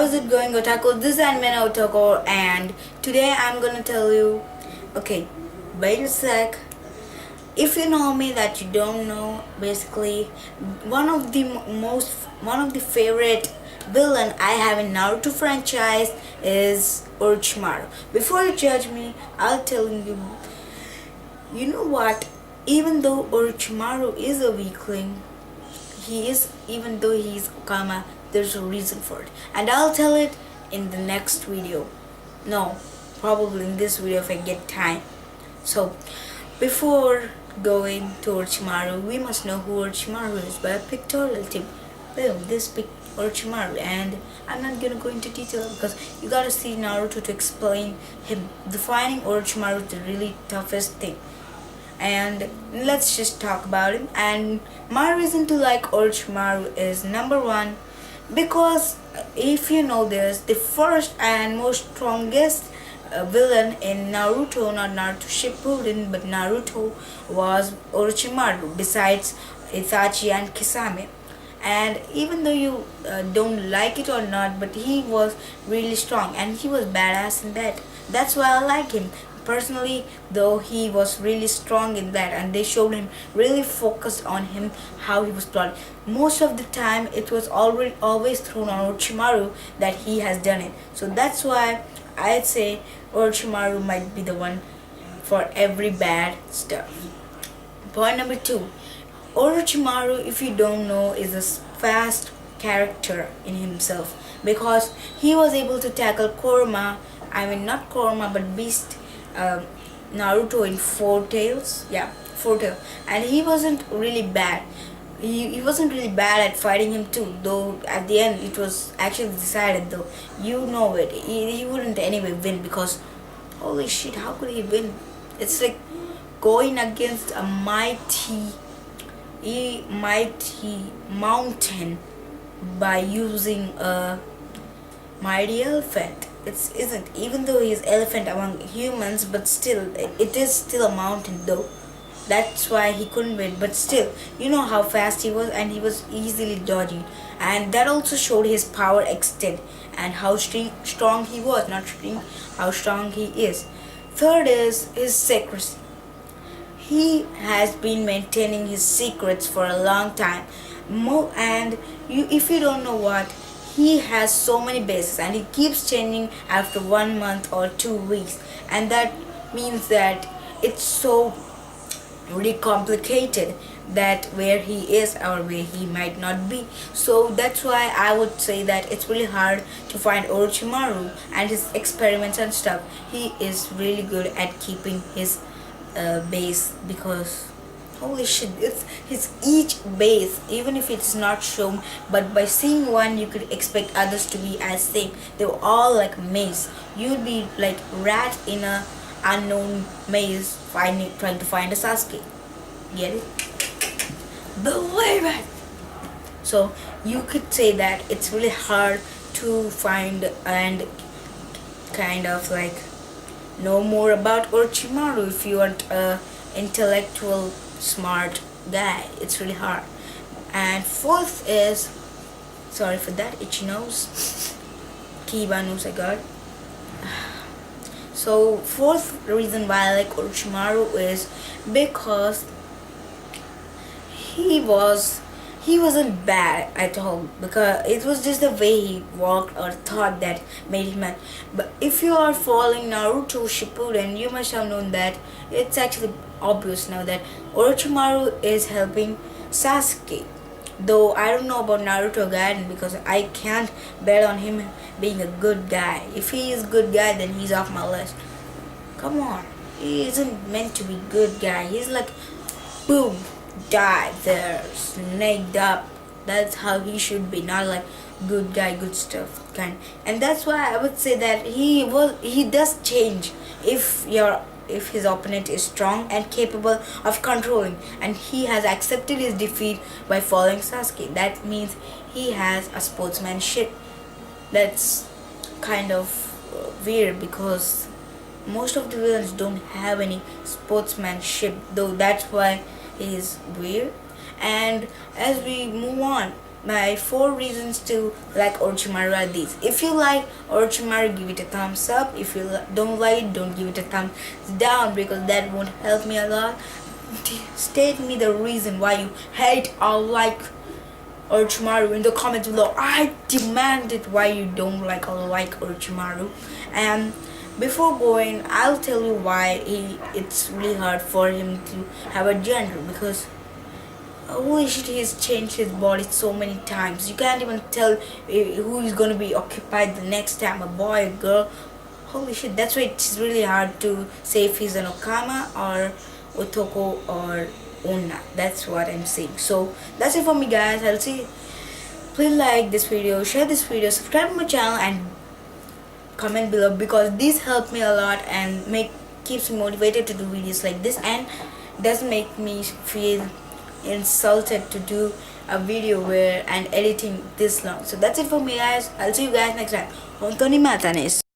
How's it going, Otaku? This is Anmena Otako, and today I'm gonna tell you. Okay, wait a sec. If you know me, that you don't know, basically, one of the favorite villain I have in Naruto franchise is Orochimaru. Before you judge me, I'll tell you. You know what? Even though Orochimaru is a weakling, even though he's Okama, there's a reason for it, and I'll tell it in the next video. No, probably in this video if I get time. So before going to Orochimaru, we must know who Orochimaru is by a pictorial tip. Boom, this Orochimaru, and I'm not gonna go into detail because you gotta see Naruto to explain him. Defining Orochimaru is the really toughest thing, and let's just talk about him. And my reason to like Orochimaru is number one, because if you know this, the first and most strongest villain in Naruto, not Naruto Shippuden, but Naruto, was Orochimaru, besides Itachi and Kisame. And even though you don't like it or not, but he was really strong and he was badass in that. That's why I like him personally, though he was really strong in that, and they showed him really focused on him, how he was plotting. Most of the time it was always thrown on Orochimaru that he has done it. So that's why I'd say Orochimaru might be the one for every bad stuff. Point number two, Orochimaru, if you don't know, is a fast character in himself, because he was able to tackle Kurama, I mean not Kurama but Beast, Naruto in Four Tails, and he wasn't really bad. He wasn't really bad at fighting him too, though at the end it was actually decided, though you know it, he wouldn't anyway win, because holy shit, how could he win? It's like going against a mighty mountain by using a mighty elephant. It isn't, even though he is elephant among humans, but still it is still a mountain though. That's why he couldn't win, but still, you know how fast he was, and he was easily dodging, and that also showed his power extent and how strong he was, not strong, how strong he is. Third is his secrecy. He has been maintaining his secrets for a long time, and if you don't know what, he has so many bases and he keeps changing after 1 month or 2 weeks, and that means that it's so really complicated that where he is or where he might not be. So that's why I would say that it's really hard to find Orochimaru and his experiments and stuff. He is really good at keeping his base, because holy shit, it's his each base, even if it's not shown, but by seeing one you could expect others to be as same. They were all like maze. You'd be like rat in a unknown maze trying to find a Sasuke. Get it? Believe it! So you could say that it's really hard to find and kind of like know more about Orochimaru if you aren't a intellectual smart guy. It's really hard. And fourth is, sorry for that itchy nose, Kiba nose I got. So fourth reason why I like Orochimaru is because he wasn't bad at all, because it was just the way he walked or thought that made him mad. But if you are following Naruto Shippuden, you must have known that it's actually obvious now that Orochimaru is helping Sasuke. Though I don't know about Naruto Gaiden, because I can't bet on him being a good guy. If he is a good guy, then he's off my list. Come on, he isn't meant to be good guy. He's like, boom, die there, snaked up. That's how he should be, not like good guy, good stuff kind. And that's why I would say that he does change if his opponent is strong and capable of controlling, and he has accepted his defeat by following Sasuke. That means he has a sportsmanship. That's kind of weird, because most of the villains don't have any sportsmanship, though that's why he is weird. And as we move on, my 4 reasons to like Orochimaru are these. If you like Orochimaru, give it a thumbs up. If you don't like it, don't give it a thumbs down, because that won't help me a lot. State me the reason why you hate or like Orochimaru in the comments below. I demand it why you don't like or like Orochimaru. And before going, I'll tell you why it's really hard for him to have a gender, because holy shit, he's changed his body so many times. You can't even tell who is gonna be occupied the next time, a boy, a girl. Holy shit, that's why it's really hard to say if he's an Okama or Otoko or Onna. That's what I'm saying. So that's it for me, guys. I'll see. Please like this video, share this video, subscribe to my channel, and comment below, because these help me a lot and keeps me motivated to do videos like this, and doesn't make me feel insulted to do a video where and editing this long. So that's it for me, guys. I'll see you guys next time. Hontou ni mata nisso.